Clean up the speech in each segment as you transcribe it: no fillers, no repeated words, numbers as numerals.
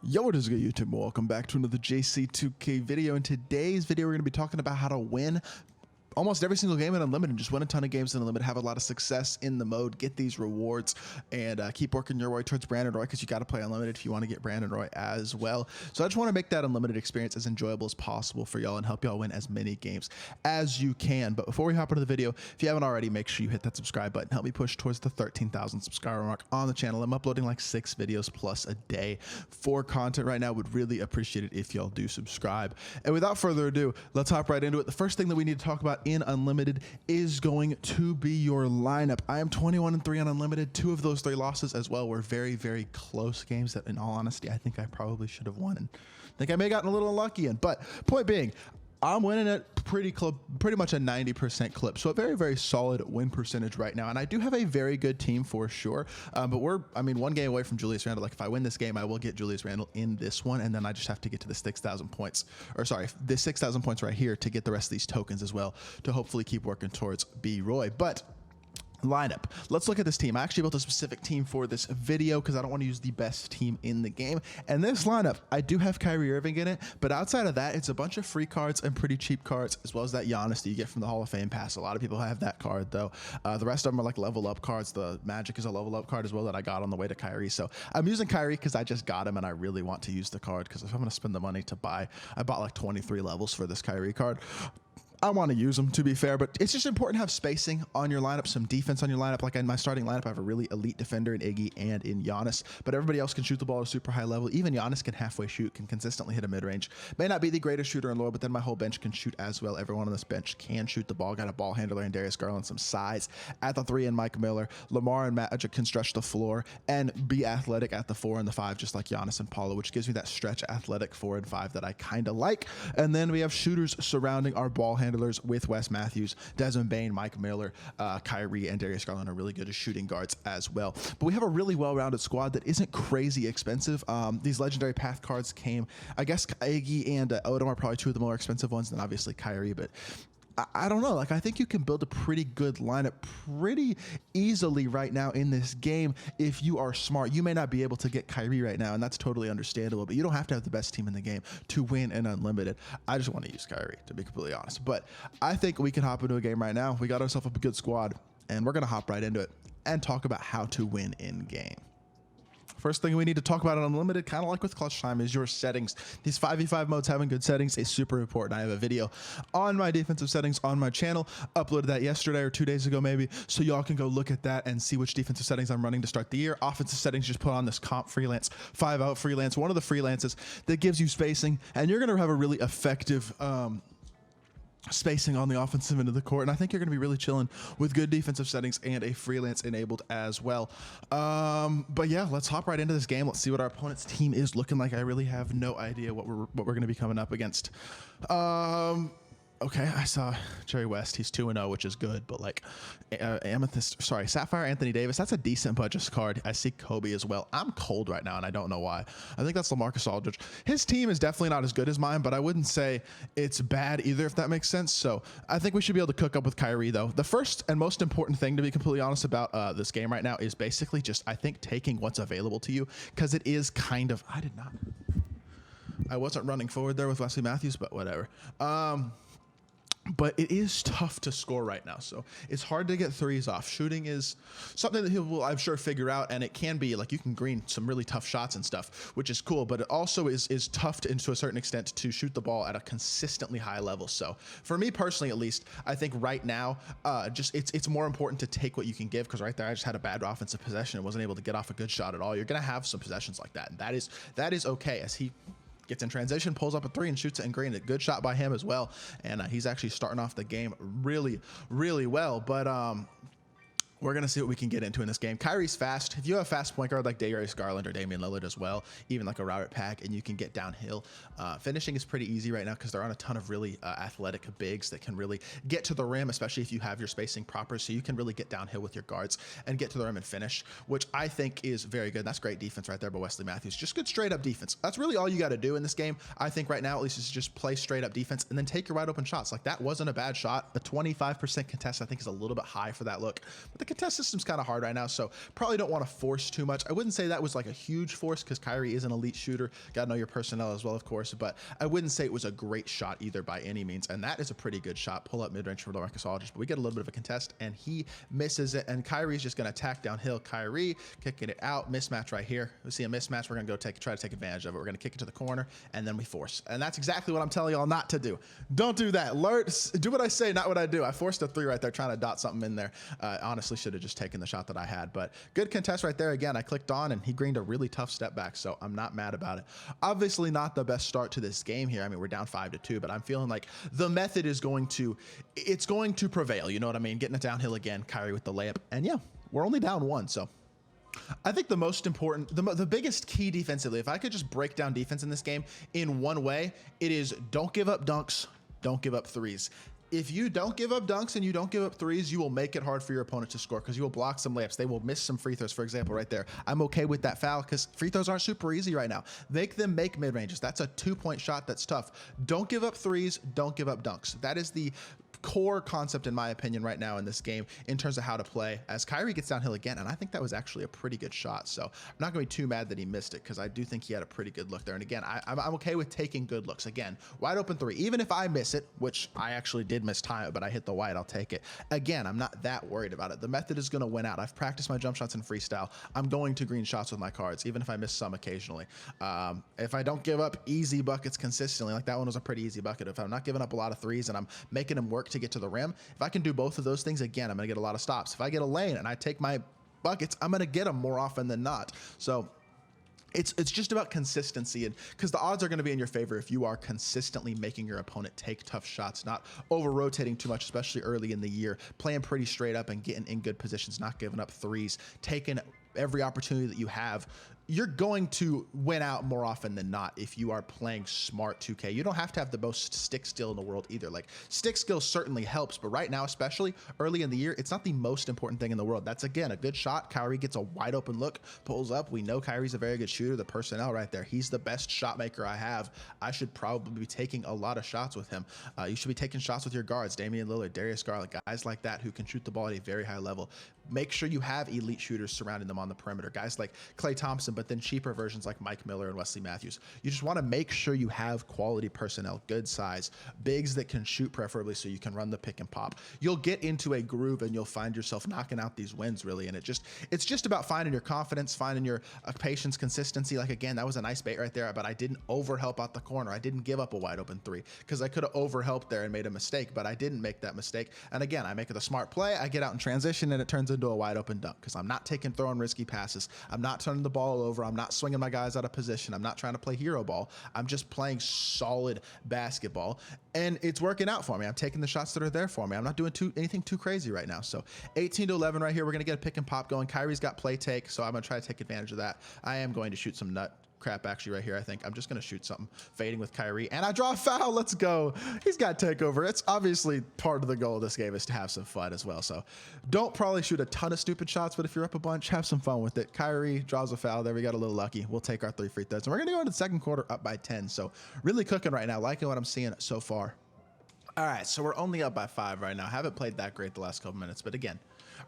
Yo, what is good, YouTube? Welcome back to another JC2K video. In today's video, we're going to be talking about how to win almost every single game in Unlimited. Just win a ton of games in Unlimited, have a lot of success in the mode, get these rewards, and keep working your way towards Brandon Roy, because you got to play Unlimited if you want to get Brandon Roy as well. So I just want to make that Unlimited experience as enjoyable as possible for y'all and help y'all win as many games as you can. But before we hop into the video, if you haven't already, make sure you hit that subscribe button. Help me push towards the 13,000 subscriber mark on the channel. I'm uploading like 6 videos plus a day for content right now. Would really appreciate it if y'all do subscribe. And without further ado, let's hop right into it. The first thing that we need to talk about in Unlimited is going to be your lineup. I am 21-3 on Unlimited. 2 of those 3 losses as well were very, very close games that, in all honesty, I think I probably should have won, and I think I may have gotten a little unlucky in. But point being, I'm winning at pretty much a 90% clip. So a very, very solid win percentage right now. And I do have a very good team for sure. But I mean, 1 game away from Julius Randle. Like, if I win this game, I will get Julius Randle in this one. And then I just have to get to the 6,000 points, or sorry, the 6,000 points right here to get the rest of these tokens as well, to hopefully keep working towards B Roy. But lineup, let's look at this team. I actually built a specific team for this video because I don't want to use the best team in the game. And this lineup, I do have Kyrie Irving in it, but outside of that, it's a bunch of free cards and pretty cheap cards, as well as that Giannis that you get from the Hall of Fame pass. A lot of people have that card though. The rest of them are like level up cards. The Magic is a level up card as well that I got on the way to Kyrie. So I'm using Kyrie because I just got him and I really want to use the card, because if I'm going to spend the money to buy, I bought like 23 levels for this Kyrie card. I want to use them, to be fair, but it's just important to have spacing on your lineup, some defense on your lineup. Like in my starting lineup, I have a really elite defender in Iggy and in Giannis, but everybody else can shoot the ball at a super high level. Even Giannis can halfway shoot, can consistently hit a mid-range. May not be the greatest shooter in lore, but then my whole bench can shoot as well. Everyone on this bench can shoot the ball. Got a ball handler in Darius Garland, some size at the 3 and Mike Miller. Lamar and Magic can stretch the floor and be athletic at the 4 and the 5, just like Giannis and Paulo, which gives me that stretch athletic 4 and 5 that I kind of like. And then we have shooters surrounding our ball handlers with Wes Matthews, Desmond Bane, Mike Miller, Kyrie, and Darius Garland are really good as shooting guards as well. But we have a really well-rounded squad that isn't crazy expensive. These legendary path cards came, I guess Iggy and Odom are probably 2 of the more expensive ones, and obviously Kyrie, but I don't know. Like, I think you can build a pretty good lineup pretty easily right now in this game if you are smart. You may not be able to get Kyrie right now, and that's totally understandable, but you don't have to have the best team in the game to win in Unlimited. I just want to use Kyrie, to be completely honest. But I think we can hop into a game right now. We got ourselves a good squad, and we're going to hop right into it and talk about how to win in game. First thing we need to talk about in Unlimited, kind of like with Clutch Time, is your settings. These 5v5 modes having good settings is super important. I have a video on my defensive settings on my channel, uploaded that yesterday or 2 days ago maybe, so y'all can go look at that and see which defensive settings I'm running to start the year. Offensive settings, just put on this comp freelance, 5-out freelance, one of the freelances that gives you spacing, and you're going to have a really effective spacing on the offensive end of the court, and I think you're going to be really chilling with good defensive settings and a freelance enabled as well. But yeah, let's hop right into this game. Let's see what our opponent's team is looking like. I really have no idea what we're going to be coming up against. Okay, I saw Jerry West. He's 2-0, which is good, but like Sapphire Anthony Davis, that's a decent budget card. I see Kobe as well. I'm cold right now, and I don't know why. I think that's LaMarcus Aldridge. His team is definitely not as good as mine, but I wouldn't say it's bad either, if that makes sense. So I think we should be able to cook up with Kyrie, though. The first and most important thing, to be completely honest, about this game right now is basically just, I think, taking what's available to you, because it is kind of, I wasn't running forward there with Wesley Matthews, but whatever. But it is tough to score right now, so it's hard to get threes off. Shooting is something that he will, I'm sure, figure out, and it can be like you can green some really tough shots and stuff, which is cool, but it also is tough to a certain extent to shoot the ball at a consistently high level. So for me personally, at least, I think right now, just it's more important to take what you can give, because right there I just had a bad offensive possession and wasn't able to get off a good shot at all. You're gonna have some possessions like that, and that is okay, as he gets in transition, pulls up a 3 and shoots it and green. A good shot by him as well, and he's actually starting off the game really, really well. But we're going to see what we can get into in this game. Kyrie's fast. If you have a fast point guard like Darius Garland or Damian Lillard as well, even like a Robert Pack, and you can get downhill, finishing is pretty easy right now because they're on a ton of really athletic bigs that can really get to the rim, especially if you have your spacing proper, so you can really get downhill with your guards and get to the rim and finish, which I think is very good. That's great defense right there by Wesley Matthews. Just good straight up defense. That's really all you got to do in this game, I think right now at least, is just play straight up defense and then take your wide open shots. Like, that wasn't a bad shot. A 25% contest I think is a little bit high for that look, but the contest system's kind of hard right now, so probably don't want to force too much. I wouldn't say that was like a huge force because Kyrie is an elite shooter. Got to know your personnel as well, of course, but I wouldn't say it was a great shot either by any means. And that is a pretty good shot. Pull up mid-range for LaMarcus Aldridge, but we get a little bit of a contest and he misses it. And Kyrie's just going to attack downhill. Kyrie kicking it out. Mismatch right here. We see a mismatch. We're going to go try to take advantage of it. We're going to kick it to the corner and then we force. And that's exactly what I'm telling y'all not to do. Don't do that. Do what I say, not what I do. I forced a 3 right there trying to dot something in there. Honestly, should have just taken the shot that I had, but good contest right there. Again, I clicked on and he greened a really tough step back, so I'm not mad about it. Obviously not the best start to this game here. I mean, we're down 5-2, but I'm feeling like the method is going to prevail. You know what I mean? Getting it downhill again, Kyrie with the layup, and yeah, we're only down 1, so I think the most important, the biggest key defensively, if I could just break down defense in this game in one way, it is don't give up dunks, don't give up threes. If you don't give up dunks and you don't give up threes, you will make it hard for your opponent to score because you will block some layups. They will miss some free throws, for example, right there. I'm okay with that foul because free throws aren't super easy right now. Make them make mid-ranges. That's a 2-point shot that's tough. Don't give up threes. Don't give up dunks. That is the core concept, in my opinion, right now in this game in terms of how to play as Kyrie gets downhill again. And I think that was actually a pretty good shot. So I'm not going to be too mad that he missed it because I do think he had a pretty good look there. And again, I'm okay with taking good looks. Again, wide open 3, even if I miss it, which I actually did miss time, but I hit the white, I'll take it. Again, I'm not that worried about it. The method is going to win out. I've practiced my jump shots in freestyle. I'm going to green shots with my cards, even if I miss some occasionally. If I don't give up easy buckets consistently, like that one was a pretty easy bucket. If I'm not giving up a lot of threes and I'm making them work to get to the rim, if I can do both of those things, again, I'm going to get a lot of stops. If I get a lane and I take my buckets, I'm going to get them more often than not. So it's just about consistency, and because the odds are going to be in your favor if you are consistently making your opponent take tough shots, not over rotating too much, especially early in the year, playing pretty straight up and getting in good positions, not giving up threes, taking every opportunity that you have. You're going to win out more often than not if you are playing smart 2K. You don't have to have the most stick skill in the world either. Like, stick skill certainly helps, but right now, especially early in the year, it's not the most important thing in the world. That's, again, a good shot. Kyrie gets a wide open look, pulls up. We know Kyrie's a very good shooter. The personnel right there. He's the best shot maker I have. I should probably be taking a lot of shots with him. You should be taking shots with your guards, Damian Lillard, Darius Garland, guys like that who can shoot the ball at a very high level. Make sure you have elite shooters surrounding them on the perimeter, guys like Klay Thompson, but then cheaper versions like Mike Miller and Wesley Matthews. You just want to make sure you have quality personnel, good size, bigs that can shoot preferably so you can run the pick and pop. You'll get into a groove and you'll find yourself knocking out these wins, really. And it's just about finding your confidence, finding your patience, consistency. Like, again, that was a nice bait right there, but I didn't overhelp out the corner. I didn't give up a wide open 3 because I could have overhelped there and made a mistake, but I didn't make that mistake. And again, I make it a smart play. I get out in transition and it turns into a wide open dunk because I'm not throwing risky passes. I'm not turning the ball over. I'm not swinging my guys out of position. I'm not trying to play hero ball. I'm just playing solid basketball, and it's working out for me. I'm taking the shots that are there for me. I'm not doing anything too crazy right now. So 18-11 right here. We're going to get a pick and pop going. Kyrie's got play take, so I'm going to try to take advantage of that. I am going to shoot some nut crap actually right here. I think I'm just going to shoot something fading with Kyrie, and I draw a foul. Let's go. He's got takeover. It's obviously part of the goal of this game is to have some fun as well. So don't probably shoot a ton of stupid shots, but if you're up a bunch, have some fun with it. Kyrie draws a foul there. We got a little lucky. We'll take our 3 free throws, and we're going to go into the second quarter up by 10. So really cooking right now. Liking what I'm seeing so far. All right, so we're only up by 5 right now. Haven't played that great the last couple minutes, but again,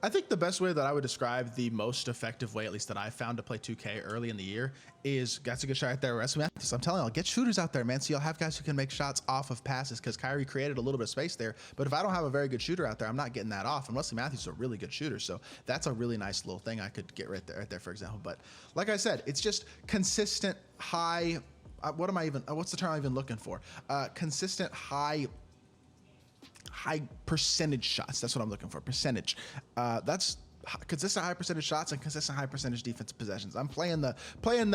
I think the best way that I would describe the most effective way, at least that I found to play 2K early in the year, is that's a good shot right there. Wesley Matthews. I'm telling y'all, get shooters out there, man. So y'all have guys who can make shots off of passes because Kyrie created a little bit of space there. But if I don't have a very good shooter out there, I'm not getting that off. And Wesley Matthews is a really good shooter, so that's a really nice little thing I could get right there, for example. But like I said, it's just consistent high. What's the term I'm even looking for? Consistent high percentage shots. That's what I'm looking for. Percentage. That's consistent high percentage shots and consistent high percentage defensive possessions. I'm playing the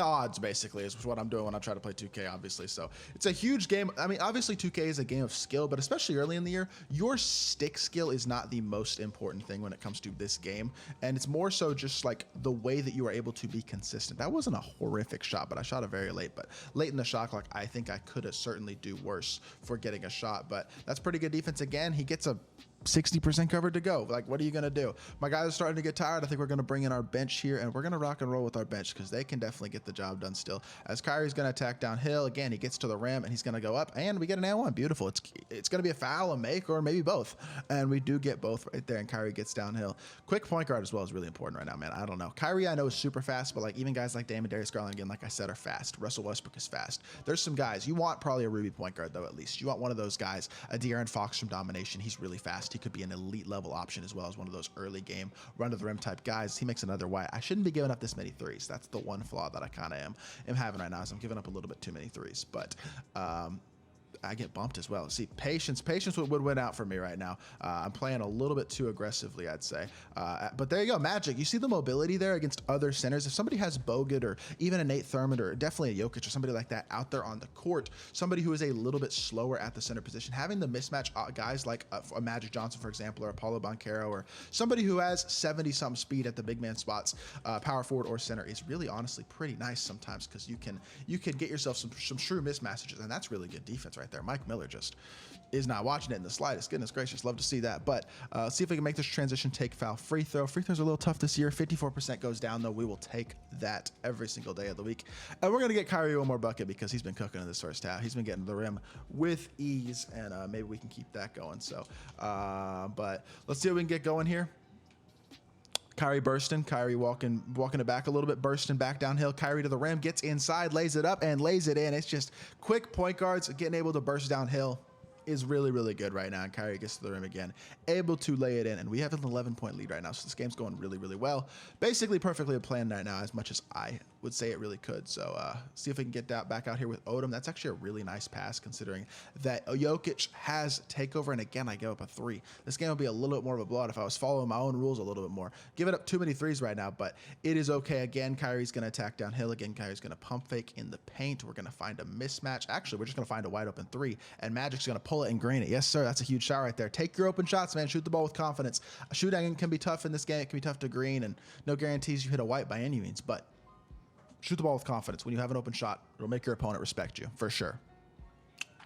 odds basically is what I'm doing when I try to play 2K, obviously. So it's a huge game. I mean, obviously 2K is a game of skill, but especially early in the year, your stick skill is not the most important thing when it comes to this game. And it's more so just like the way that you are able to be consistent. That wasn't a horrific shot, but I shot it very late. But late in the shot clock, I think I could have certainly do worse for getting a shot, but that's pretty good defense. Again, he gets a 60% covered to go. Like, what are you going to do? My guys are starting to get tired. I think we're going to bring in our bench here, and we're going to rock and roll with our bench because they can definitely get the job done still. As Kyrie's going to attack downhill. Again, he gets to the rim, and he's going to go up, and we get an and one. Beautiful. It's going to be a foul, a make, or maybe both. And we do get both right there, and Kyrie gets downhill. Quick point guard as well is really important right now, man. I don't know. Kyrie, I know, is super fast, but like even guys like Dame and Darius Garland, again, like I said, are fast. Russell Westbrook is fast. There's some guys. You want probably a Ruby point guard, though, at least. You want one of those guys. A De'Aaron Fox from Domination. He's really fast. He could be an elite level option as well as one of those early game run to the rim type guys. He makes another white. I shouldn't be giving up this many threes. That's the one flaw that I kind of am having right now, is I'm giving up a little bit too many threes, but I get bumped as well. See, patience would win out for me right now. I'm playing a little bit too aggressively, I'd say. But there you go, Magic. You see the mobility there against other centers. If somebody has Bogut or even a Nate Thurmond or definitely a Jokic or somebody like that out there on the court, somebody who is a little bit slower at the center position, having the mismatch guys like a Magic Johnson, for example, or Paulo Banchero, or somebody who has 70-something speed at the big man spots, power forward or center, is really honestly pretty nice sometimes, because you can get yourself some true mismatches, and that's really good defense right there. Mike Miller just is not watching it in the slightest. Goodness gracious, love to see that. But see if we can make this transition take foul free throw. Free throws are a little tough this year. 54% goes down, though. We will take that every single day of the week. And we're going to get Kyrie one more bucket because he's been cooking in this first half. He's been getting to the rim with ease, and maybe we can keep that going. So, but let's see what we can get going here. Kyrie bursting, Kyrie walking it back a little bit, bursting back downhill. Kyrie to the rim, gets inside, lays it up, and lays it in. It's just quick point guards getting able to burst downhill is really, really good right now. And Kyrie gets to the rim again, able to lay it in. And we have an 11-point lead right now, so this game's going really, really well. Basically perfectly planned right now, as much as I would say it really could. So see if we can get that back out here with Odom. That's actually a really nice pass, considering that Jokic has takeover. And again, I give up a three. This game would be a little bit more of a blowout if I was following my own rules a little bit more. Giving up too many threes right now, but it is okay. Again, Kyrie's going to attack downhill. Again, Kyrie's going to pump fake in the paint. We're going to find a mismatch. Actually, we're just going to find a wide open three, and Magic's going to pull it and green it. Yes, sir. That's a huge shot right there. Take your open shots, man. Shoot the ball with confidence. Shooting can be tough in this game. It can be tough to green, and no guarantees you hit a white by any means, but shoot the ball with confidence. When you have an open shot, it'll make your opponent respect you, for sure.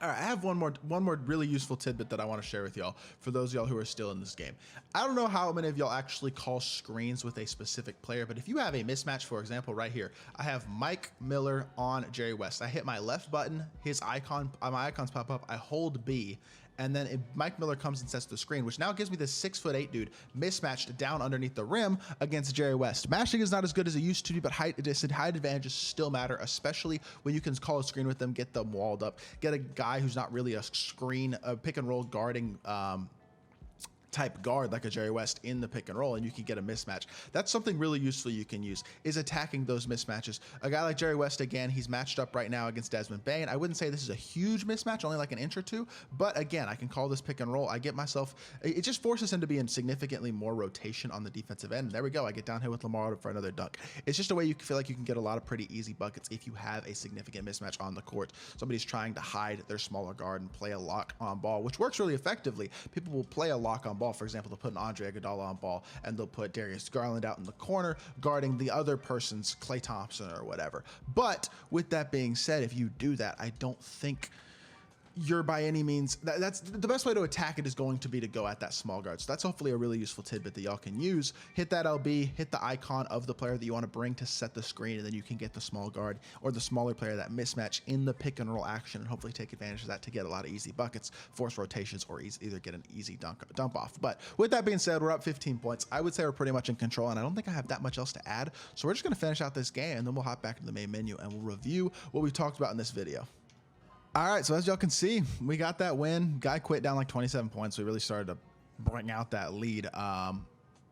All right, I have one more really useful tidbit that I want to share with y'all, for those of y'all who are still in this game. I don't know how many of y'all actually call screens with a specific player, but if you have a mismatch, for example, right here, I have Mike Miller on Jerry West. I hit my left button, my icons pop up, I hold B, and then Mike Miller comes and sets the screen, which now gives me this 6'8" dude mismatched down underneath the rim against Jerry West. Mashing is not as good as it used to be, but height advantages still matter, especially when you can call a screen with them, get them walled up, get a guy who's not really a screen, a pick and roll guarding type guard like a Jerry West in the pick and roll, and you can get a mismatch. That's something really useful you can use, is attacking those mismatches. A guy like Jerry West, again, he's matched up right now against Desmond Bane. I wouldn't say this is a huge mismatch, only like an inch or two, but again, I can call this pick and roll. I get myself, it just forces him to be in significantly more rotation on the defensive end. And there we go. I get down here with Lamar for another dunk. It's just a way you feel like you can get a lot of pretty easy buckets if you have a significant mismatch on the court. Somebody's trying to hide their smaller guard and play a lock on ball, which works really effectively. People will play a lock on ball. For example, they'll put an Andre Iguodala on ball, and they'll put Darius Garland out in the corner guarding the other person's Klay Thompson or whatever. But with that being said, if you do that, I don't think you're by any means, that's the best way to attack it, is going to be to go at that small guard. So that's hopefully a really useful tidbit that y'all can use. Hit that LB, hit the icon of the player that you want to bring to set the screen, and then you can get the small guard or the smaller player, that mismatch in the pick and roll action, and hopefully take advantage of that to get a lot of easy buckets, force rotations, or either get an easy dump off. But with that being said, we're up 15 points. I would say we're pretty much in control, and I don't think I have that much else to add. So we're just going to finish out this game, and then we'll hop back to the main menu and we'll review what we've talked about in this video. All right, so as y'all can see, we got that win. Guy quit down like 27 points. We really started to bring out that lead,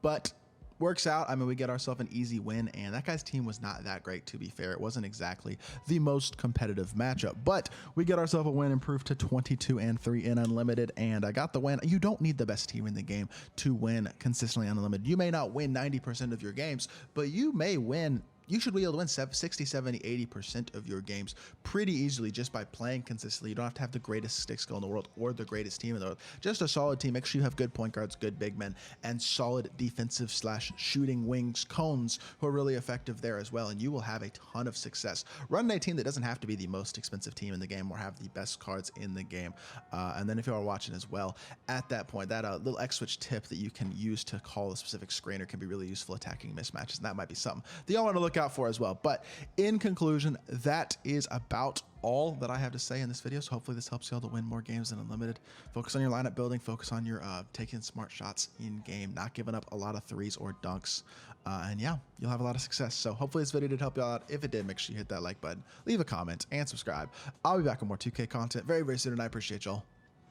but works out. I mean, we get ourselves an easy win, and that guy's team was not that great, to be fair. It wasn't exactly the most competitive matchup, but we get ourselves a win, improved to 22-3 in Unlimited, and I got the win. You don't need the best team in the game to win consistently on Unlimited. You may not win 90% of your games, but you may win, you should be able to win 60, 70, 80% of your games pretty easily just by playing consistently. You don't have to have the greatest stick skill in the world or the greatest team in the world. Just a solid team. Make sure you have good point guards, good big men, and solid defensive / shooting wings, cones who are really effective there as well, and you will have a ton of success. Run a team that doesn't have to be the most expensive team in the game or have the best cards in the game. And then if you are watching as well, at that point, that little X-switch tip that you can use to call a specific screener can be really useful attacking mismatches, and that might be something that y'all want to look out for as well. But in conclusion, that is about all that I have to say in this video. So hopefully this helps y'all to win more games in Unlimited. Focus on your lineup building, focus on your taking smart shots in game, not giving up a lot of threes or dunks. And yeah, you'll have a lot of success. So hopefully this video did help y'all out. If it did, make sure you hit that like button, leave a comment, and subscribe. I'll be back with more 2K content very, very soon, and I appreciate y'all.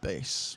Peace.